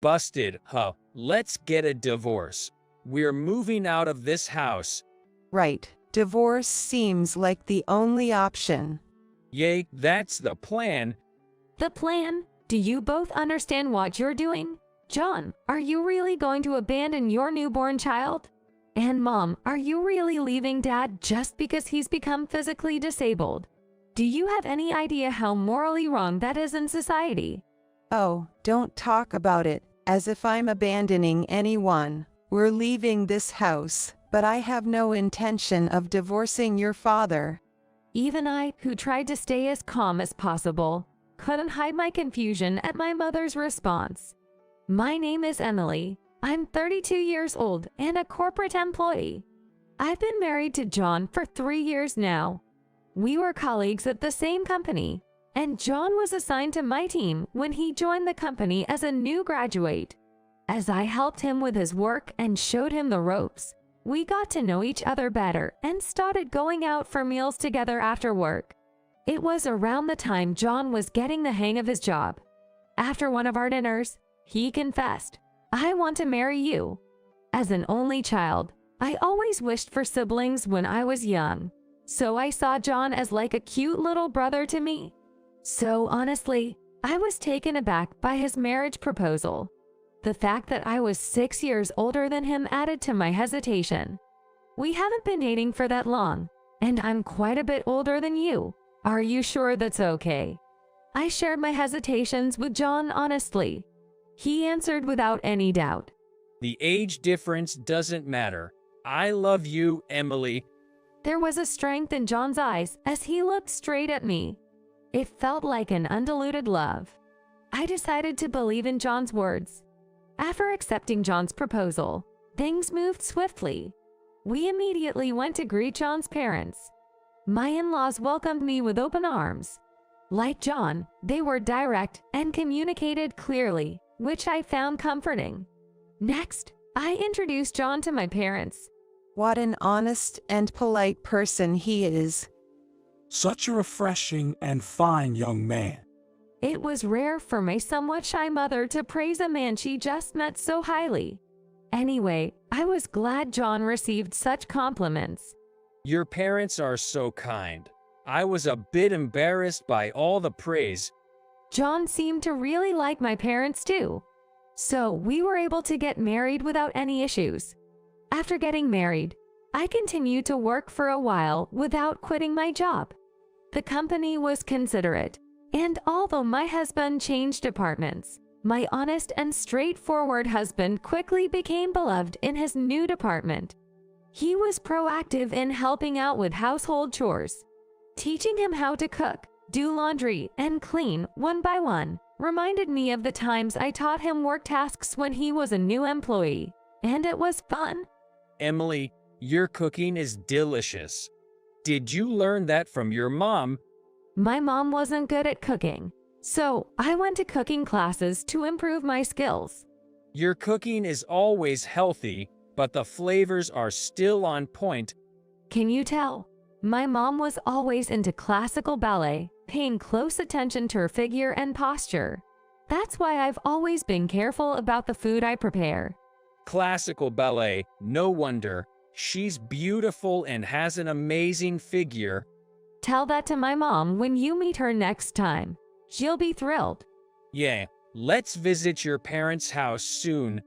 Busted, huh? Let's get a divorce. We're moving out of this house. Right. Divorce seems like the only option. Yay, that's the plan. The plan? Do you both understand what you're doing? John, are you really going to abandon your newborn child? And Mom, are you really leaving Dad just because he's become physically disabled? Do you have any idea how morally wrong that is in society? Oh, don't talk about it, as if I'm abandoning anyone. We're leaving this house, but I have no intention of divorcing your father. Even I, who tried to stay as calm as possible, couldn't hide my confusion at my mother's response. My name is Emily. I'm 32 years old and a corporate employee. I've been married to John for 3 years now. We were colleagues at the same company, and John was assigned to my team when he joined the company as a new graduate. As I helped him with his work and showed him the ropes, we got to know each other better and started going out for meals together after work. It was around the time John was getting the hang of his job. After one of our dinners, he confessed, "I want to marry you." As an only child, I always wished for siblings when I was young, so I saw John as like a cute little brother to me. So honestly, I was taken aback by his marriage proposal. The fact that I was 6 years older than him added to my hesitation. We haven't been dating for that long, and I'm quite a bit older than you. Are you sure that's okay? I shared my hesitations with John honestly. He answered without any doubt. The age difference doesn't matter. I love you, Emily. There was a strength in John's eyes as he looked straight at me. It felt like an undiluted love. I decided to believe in John's words. After accepting John's proposal, things moved swiftly. We immediately went to greet John's parents. My in-laws welcomed me with open arms. Like John, they were direct and communicated clearly, which I found comforting. Next, I introduced John to my parents. What an honest and polite person he is. Such a refreshing and fine young man. It was rare for my somewhat shy mother to praise a man she just met so highly. Anyway, I was glad John received such compliments. Your parents are so kind. I was a bit embarrassed by all the praise. John seemed to really like my parents too. So we were able to get married without any issues. After getting married, I continued to work for a while without quitting my job. The company was considerate, and although my husband changed departments, my honest and straightforward husband quickly became beloved in his new department. He was proactive in helping out with household chores. Teaching him how to cook, do laundry, and clean one by one reminded me of the times I taught him work tasks when he was a new employee, and it was fun. Emily, your cooking is delicious. Did you learn that from your mom? My mom wasn't good at cooking, so I went to cooking classes to improve my skills. Your cooking is always healthy, but the flavors are still on point. Can you tell? My mom was always into classical ballet, paying close attention to her figure and posture. That's why I've always been careful about the food I prepare. Classical ballet, no wonder. She's beautiful and has an amazing figure. Tell that to my mom when you meet her next time. She'll be thrilled. Yeah, let's visit your parents' house soon.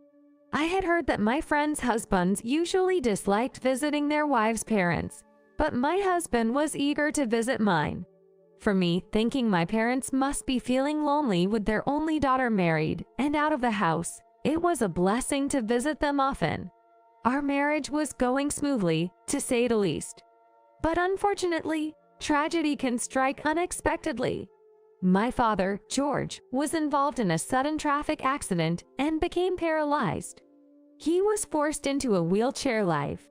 I had heard that my friends' husbands usually disliked visiting their wives' parents, but my husband was eager to visit mine. For me, thinking my parents must be feeling lonely with their only daughter married and out of the house, it was a blessing to visit them often. Our marriage was going smoothly, to say the least. But unfortunately, tragedy can strike unexpectedly. My father, George, was involved in a sudden traffic accident and became paralyzed. He was forced into a wheelchair life.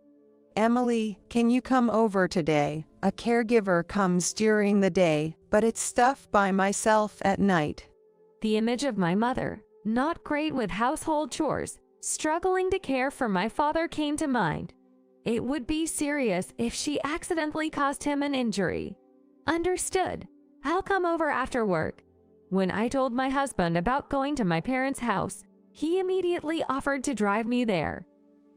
Emily, can you come over today? A caregiver comes during the day, but it's stuff by myself at night. The image of my mother, not great with household chores, struggling to care for my father came to mind. It would be serious if she accidentally caused him an injury. Understood. I'll come over after work. When I told my husband about going to my parents' house, He immediately offered to drive me there.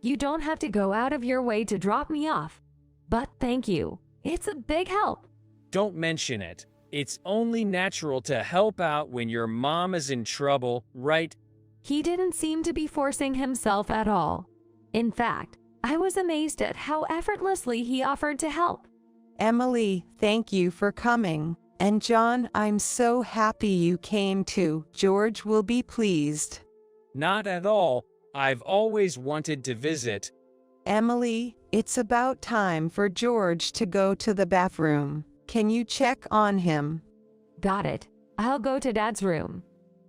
You don't have to go out of your way to drop me off. But thank you. It's a big help. Don't mention it. It's only natural to help out when your mom is in trouble, right? He didn't seem to be forcing himself at all. In fact, I was amazed at how effortlessly he offered to help. Emily, thank you for coming. And John, I'm so happy you came too. George will be pleased. Not at all. I've always wanted to visit. Emily, it's about time for George to go to the bathroom. Can you check on him? Got it. I'll go to Dad's room.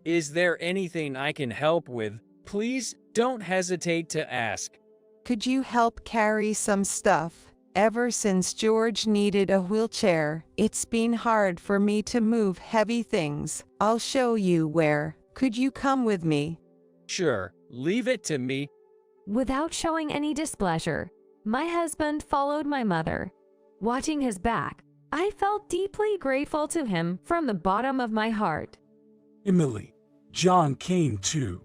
Is there anything I can help with? Please don't hesitate to ask. Could you help carry some stuff? Ever since George needed a wheelchair, it's been hard for me to move heavy things. I'll show you where. Could you come with me? Sure, leave it to me. Without showing any displeasure, my husband followed my mother. Watching his back, I felt deeply grateful to him from the bottom of my heart. Emily, John came too.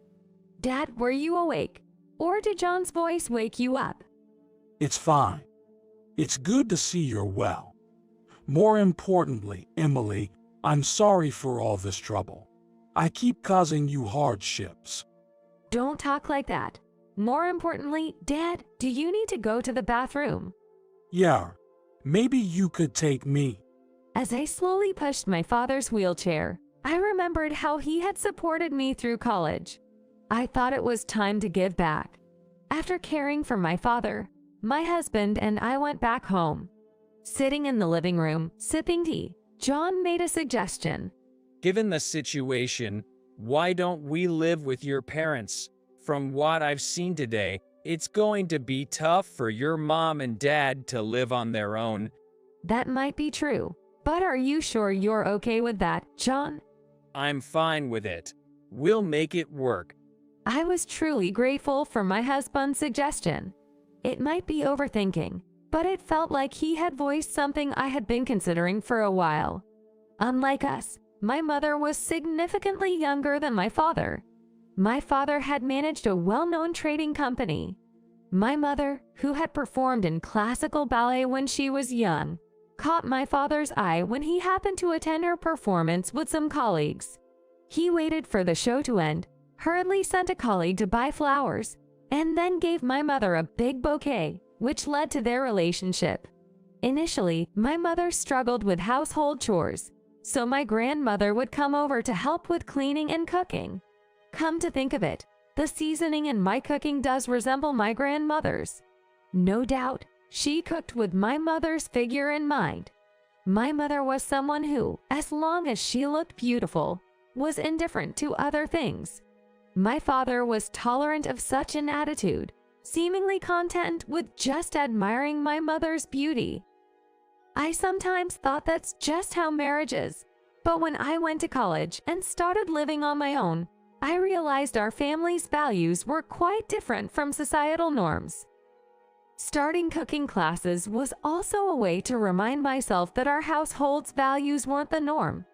Dad, were you awake? Or did John's voice wake you up? It's fine. It's good to see you're well. More importantly, Emily, I'm sorry for all this trouble. I keep causing you hardships. Don't talk like that. More importantly, Dad, do you need to go to the bathroom? Yeah, maybe you could take me. As I slowly pushed my father's wheelchair, I remembered how he had supported me through college. I thought it was time to give back. After caring for my father, my husband and I went back home. Sitting in the living room, sipping tea, John made a suggestion. Given the situation, why don't we live with your parents? From what I've seen today, it's going to be tough for your mom and dad to live on their own. That might be true, but are you sure you're okay with that, John? I'm fine with it. We'll make it work. I was truly grateful for my husband's suggestion. It might be overthinking, but it felt like he had voiced something I had been considering for a while. Unlike us, my mother was significantly younger than my father. My father had managed a well-known trading company. My mother, who had performed in classical ballet when she was young, caught my father's eye when he happened to attend her performance with some colleagues. He waited for the show to end, hurriedly sent a colleague to buy flowers, and then gave my mother a big bouquet, which led to their relationship. Initially, my mother struggled with household chores, so my grandmother would come over to help with cleaning and cooking. Come to think of it, the seasoning in my cooking does resemble my grandmother's. No doubt, she cooked with my mother's figure in mind. My mother was someone who, as long as she looked beautiful, was indifferent to other things. My father was tolerant of such an attitude, seemingly content with just admiring my mother's beauty. I sometimes thought that's just how marriage is, but when I went to college and started living on my own, I realized our family's values were quite different from societal norms. Starting cooking classes was also a way to remind myself that our household's values weren't the norm.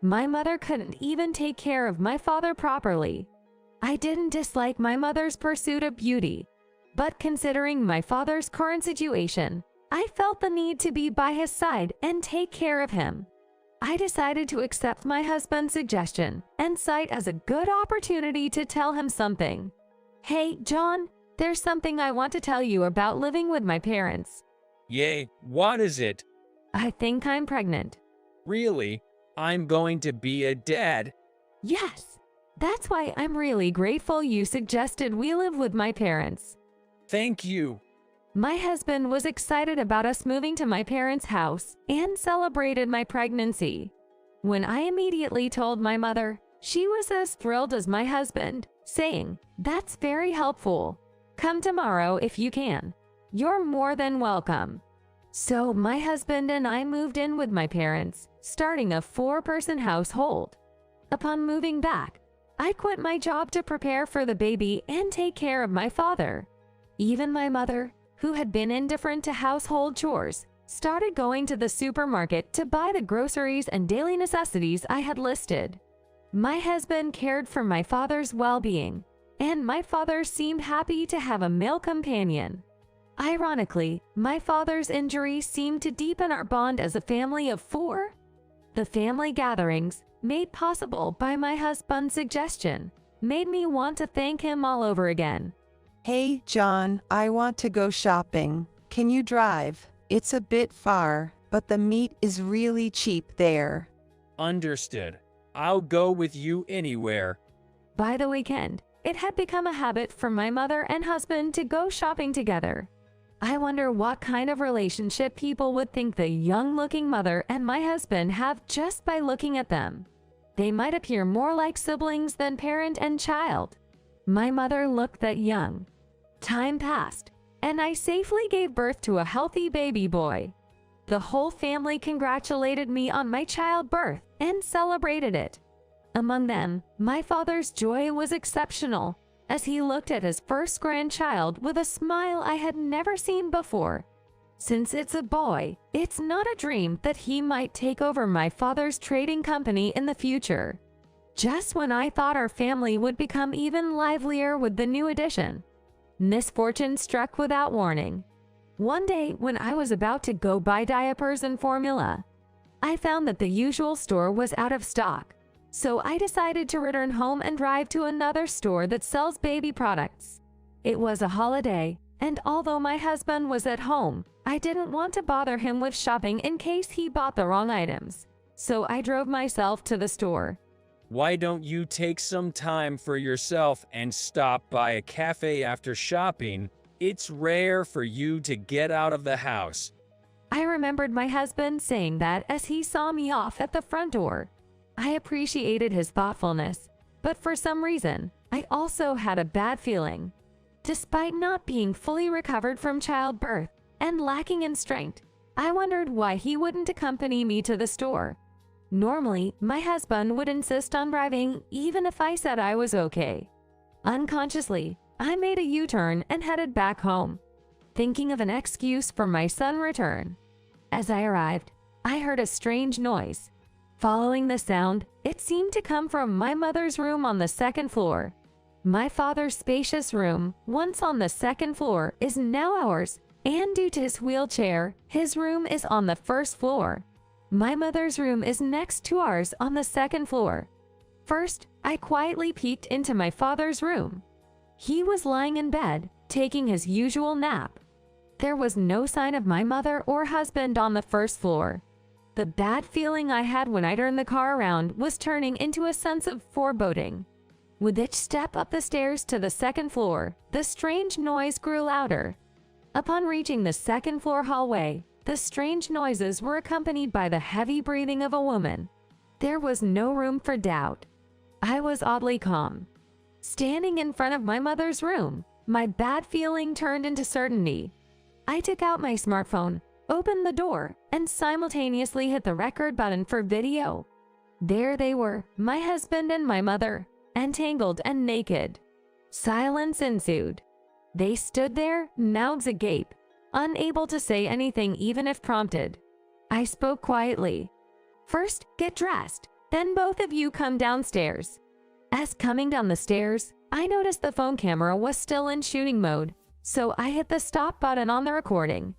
My mother couldn't even take care of my father properly. I didn't dislike my mother's pursuit of beauty, but considering my father's current situation, I felt the need to be by his side and take care of him. I decided to accept my husband's suggestion and saw it as a good opportunity to tell him something. Hey, John, there's something I want to tell you about living with my parents. Yay, what is it? I think I'm pregnant. Really? I'm going to be a dad. Yes, that's why I'm really grateful you suggested we live with my parents. Thank you. My husband was excited about us moving to my parents' house and celebrated my pregnancy. When I immediately told my mother, she was as thrilled as my husband, saying, "That's very helpful. Come tomorrow if you can. You're more than welcome." So my husband and I moved in with my parents, starting a 4-person household. Upon moving back, I quit my job to prepare for the baby and take care of my father. Even my mother, who had been indifferent to household chores, started going to the supermarket to buy the groceries and daily necessities I had listed. My husband cared for my father's well-being, and my father seemed happy to have a male companion. Ironically, my father's injury seemed to deepen our bond as a family of 4. The family gatherings, made possible by my husband's suggestion, made me want to thank him all over again. Hey, John, I want to go shopping. Can you drive? It's a bit far, but the meat is really cheap there. Understood. I'll go with you anywhere. By the weekend, it had become a habit for my mother and husband to go shopping together. I wonder what kind of relationship people would think the young-looking mother and my husband have just by looking at them. They might appear more like siblings than parent and child. My mother looked that young. Time passed, and I safely gave birth to a healthy baby boy. The whole family congratulated me on my childbirth and celebrated it. Among them, my father's joy was exceptional, as he looked at his first grandchild with a smile I had never seen before. Since it's a boy, it's not a dream that he might take over my father's trading company in the future. Just when I thought our family would become even livelier with the new addition, misfortune struck without warning. One day, when I was about to go buy diapers and formula, I found that the usual store was out of stock. So I decided to return home and drive to another store that sells baby products. It was a holiday, and although my husband was at home, I didn't want to bother him with shopping in case he bought the wrong items. So I drove myself to the store. Why don't you take some time for yourself and stop by a cafe after shopping? It's rare for you to get out of the house. I remembered my husband saying that as he saw me off at the front door. I appreciated his thoughtfulness, but for some reason, I also had a bad feeling. Despite not being fully recovered from childbirth and lacking in strength, I wondered why he wouldn't accompany me to the store. Normally, my husband would insist on driving even if I said I was okay. Unconsciously, I made a U-turn and headed back home, thinking of an excuse for my son's return. As I arrived, I heard a strange noise. Following the sound, it seemed to come from my mother's room on the second floor. My father's spacious room, once on the second floor, is now ours, and due to his wheelchair, his room is on the first floor. My mother's room is next to ours on the second floor. First, I quietly peeked into my father's room. He was lying in bed, taking his usual nap. There was no sign of my mother or husband on the first floor. The bad feeling I had when I turned the car around was turning into a sense of foreboding. With each step up the stairs to the second floor, the strange noise grew louder. Upon reaching the second floor hallway, the strange noises were accompanied by the heavy breathing of a woman. There was no room for doubt. I was oddly calm. Standing in front of my mother's room, my bad feeling turned into certainty. I took out my smartphone, opened the door, and simultaneously hit the record button for video. There they were, my husband and my mother, entangled and naked. Silence ensued. They stood there, mouths agape, unable to say anything even if prompted. I spoke quietly. First, get dressed, then both of you come downstairs. As coming down the stairs, I noticed the phone camera was still in shooting mode, so I hit the stop button on the recording.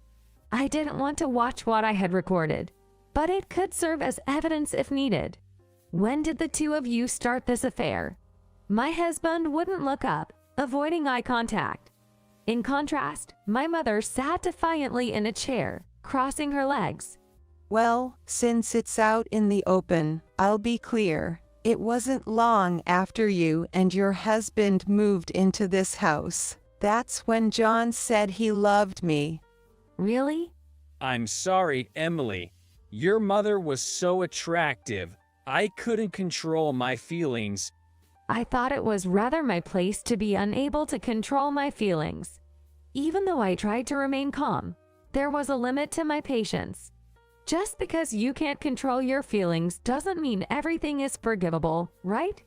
I didn't want to watch what I had recorded, but it could serve as evidence if needed. When did the two of you start this affair? My husband wouldn't look up, avoiding eye contact. In contrast, my mother sat defiantly in a chair, crossing her legs. Well, since it's out in the open, I'll be clear. It wasn't long after you and your husband moved into this house. That's when John said he loved me. Really? I'm sorry, Emily. Your mother was so attractive. I couldn't control my feelings. I thought it was rather my place to be unable to control my feelings. Even though I tried to remain calm, there was a limit to my patience. Just because you can't control your feelings doesn't mean everything is forgivable, right?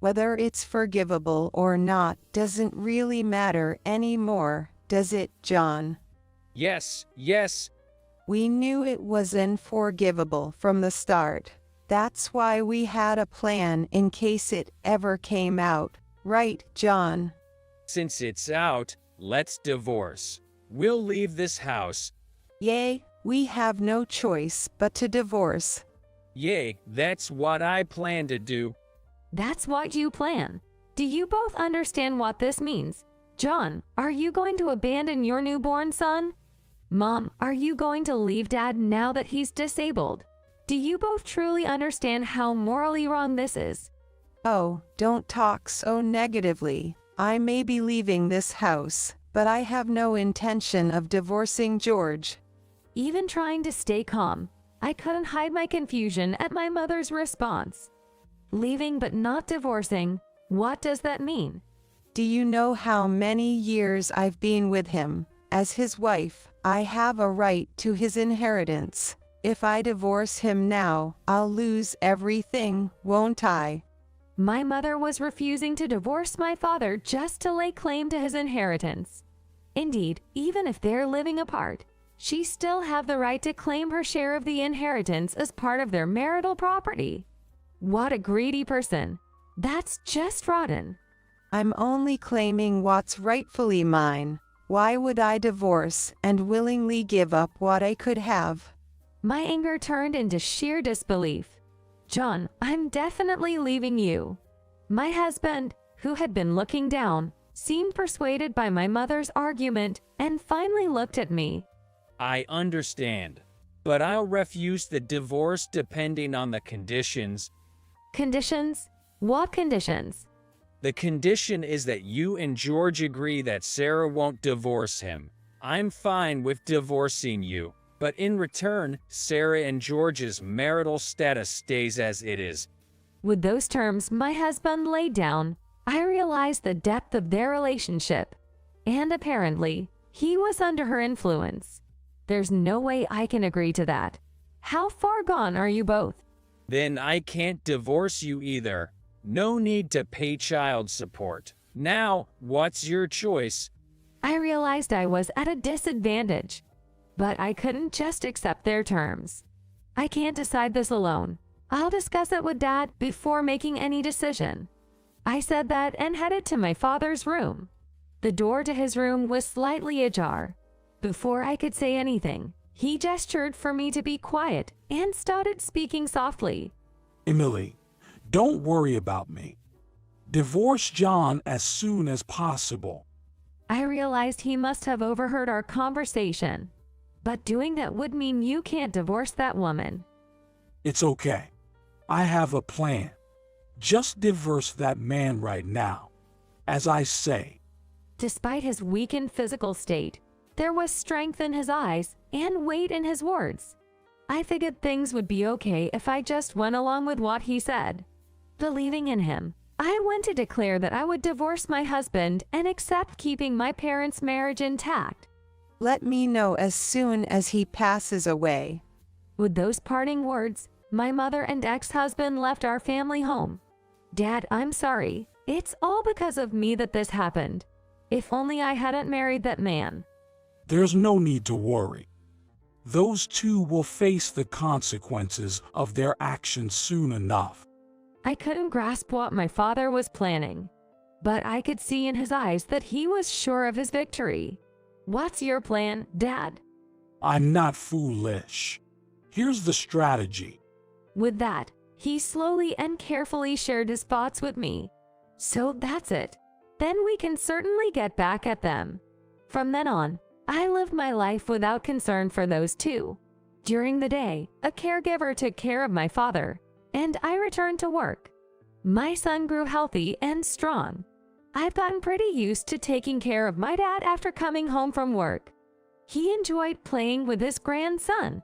Whether it's forgivable or not doesn't really matter anymore, does it, John? Yes, yes. We knew it was unforgivable from the start. That's why we had a plan in case it ever came out. Right, John. Since it's out, let's divorce. We'll leave this house. Yay, we have no choice but to divorce. Yay, that's what I plan to do. That's what you plan. Do you both understand what this means? John, are you going to abandon your newborn son? Mom, are you going to leave Dad now that he's disabled? Do you both truly understand how morally wrong this is? Oh, don't talk so negatively. I may be leaving this house, but I have no intention of divorcing George. Even trying to stay calm, I couldn't hide my confusion at my mother's response. Leaving but not divorcing, what does that mean? Do you know how many years I've been with him? As his wife, I have a right to his inheritance. If I divorce him now, I'll lose everything, won't I? My mother was refusing to divorce my father just to lay claim to his inheritance. Indeed, even if they're living apart, she still have the right to claim her share of the inheritance as part of their marital property. What a greedy person. That's just rotten. I'm only claiming what's rightfully mine. Why would I divorce and willingly give up what I could have? My anger turned into sheer disbelief. John, I'm definitely leaving you. My husband, who had been looking down, seemed persuaded by my mother's argument and finally looked at me. I understand, but I'll refuse the divorce depending on the conditions. Conditions? What conditions? The condition is that you and George agree that Sarah won't divorce him. I'm fine with divorcing you, but in return, Sarah and George's marital status stays as it is. With those terms my husband laid down, I realized the depth of their relationship. And apparently, he was under her influence. There's no way I can agree to that. How far gone are you both? Then I can't divorce you either. No need to pay child support. Now, what's your choice? I realized I was at a disadvantage, but I couldn't just accept their terms. I can't decide this alone. I'll discuss it with Dad before making any decision. I said that and headed to my father's room. The door to his room was slightly ajar. Before I could say anything, he gestured for me to be quiet and started speaking softly. Emily, don't worry about me. Divorce John as soon as possible. I realized he must have overheard our conversation, but doing that would mean you can't divorce that woman. It's okay. I have a plan. Just divorce that man right now. As I say. Despite his weakened physical state, there was strength in his eyes and weight in his words. I figured things would be okay if I just went along with what he said. Believing in him, I went to declare that I would divorce my husband and accept keeping my parents' marriage intact. Let me know as soon as he passes away. With those parting words, my mother and ex-husband left our family home. Dad, I'm sorry. It's all because of me that this happened. If only I hadn't married that man. There's no need to worry. Those two will face the consequences of their actions soon enough. I couldn't grasp what my father was planning, but I could see in his eyes that he was sure of his victory. What's your plan, Dad? I'm not foolish. Here's the strategy. With that, he slowly and carefully shared his thoughts with me. So that's it. Then we can certainly get back at them. From then on, I lived my life without concern for those two. During the day, a caregiver took care of my father, and I returned to work. My son grew healthy and strong. I've gotten pretty used to taking care of my dad after coming home from work. He enjoyed playing with his grandson.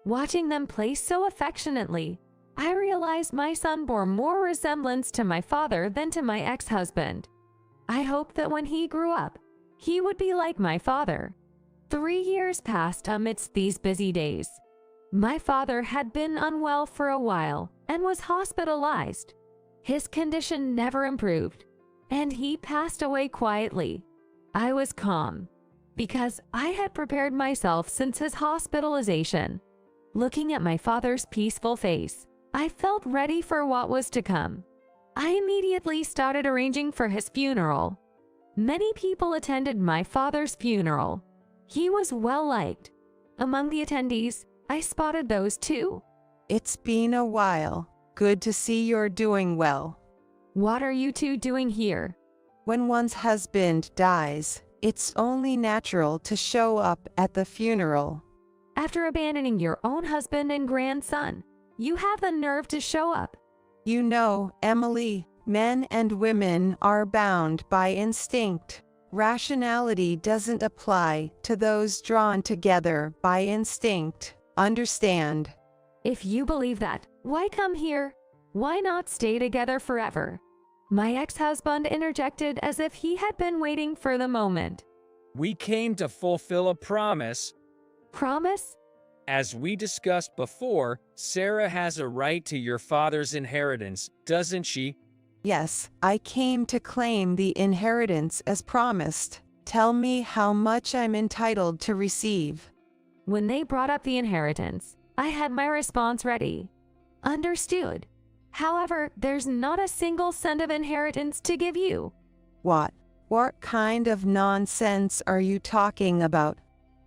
Watching them play so affectionately, I realized my son bore more resemblance to my father than to my ex-husband. I hoped that when he grew up, he would be like my father. 3 years passed amidst these busy days. My father had been unwell for a while and was hospitalized. His condition never improved, and he passed away quietly. I was calm, because I had prepared myself since his hospitalization. Looking at my father's peaceful face, I felt ready for what was to come. I immediately started arranging for his funeral. Many people attended my father's funeral. He was well liked. Among the attendees, I spotted those too. It's been a while. Good to see you're doing well. What are you two doing here? When one's husband dies, it's only natural to show up at the funeral. After abandoning your own husband and grandson, you have the nerve to show up. You know, Emily, men and women are bound by instinct. Rationality doesn't apply to those drawn together by instinct. Understand? If you believe that, why come here? Why not stay together forever? My ex-husband interjected as if he had been waiting for the moment. We came to fulfill a promise. Promise? As we discussed before, Sarah has a right to your father's inheritance, doesn't she? Yes, I came to claim the inheritance as promised. Tell me how much I'm entitled to receive. When they brought up the inheritance, I had my response ready. Understood. However, there's not a single cent of inheritance to give you. What? What kind of nonsense are you talking about?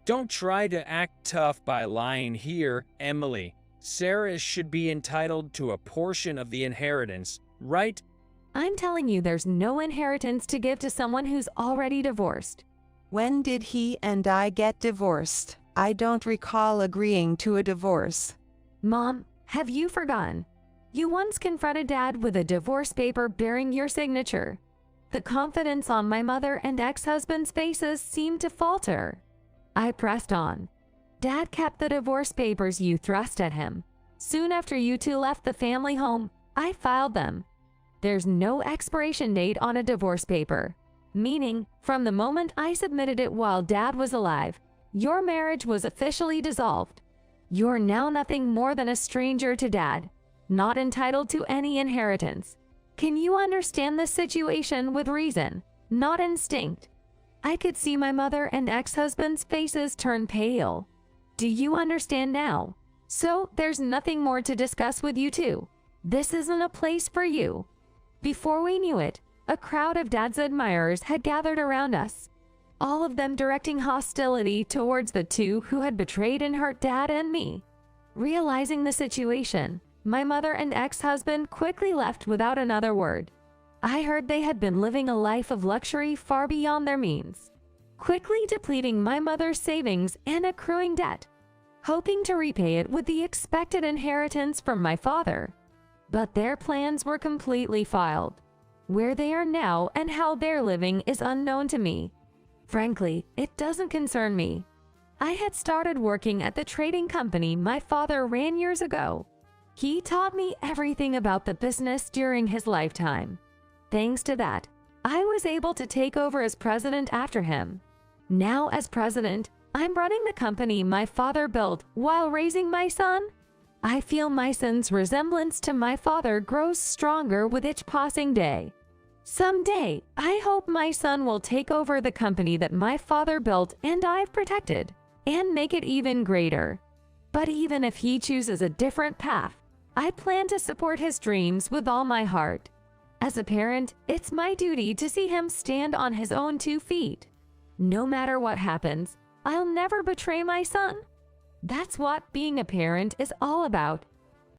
Don't try to act tough by lying here, Emily. Sarah should be entitled to a portion of the inheritance, right? I'm telling you there's no inheritance to give to someone who's already divorced. When did he and I get divorced? I don't recall agreeing to a divorce. Mom, have you forgotten? You once confronted Dad with a divorce paper bearing your signature. The confidence on my mother and ex-husband's faces seemed to falter. I pressed on. Dad kept the divorce papers you thrust at him. Soon after you two left the family home, I filed them. There's no expiration date on a divorce paper, meaning from the moment I submitted it while Dad was alive, your marriage was officially dissolved. You're now nothing more than a stranger to Dad, not entitled to any inheritance. Can you understand this situation with reason, not instinct? I could see my mother and ex-husband's faces turn pale. Do you understand now? So there's nothing more to discuss with you two. This isn't a place for you. Before we knew it, a crowd of Dad's admirers had gathered around us, all of them directing hostility towards the two who had betrayed and hurt Dad and me. Realizing the situation, my mother and ex-husband quickly left without another word. I heard they had been living a life of luxury far beyond their means, quickly depleting my mother's savings and accruing debt, hoping to repay it with the expected inheritance from my father. But their plans were completely foiled. Where they are now and how they're living is unknown to me. Frankly, it doesn't concern me. I had started working at the trading company my father ran years ago. He taught me everything about the business during his lifetime. Thanks to that, I was able to take over as president after him. Now as president, I'm running the company my father built while raising my son. I feel my son's resemblance to my father grows stronger with each passing day. Someday, I hope my son will take over the company that my father built and I've protected, and make it even greater. But even if he chooses a different path, I plan to support his dreams with all my heart. As a parent, it's my duty to see him stand on his own 2 feet. No matter what happens, I'll never betray my son. That's what being a parent is all about.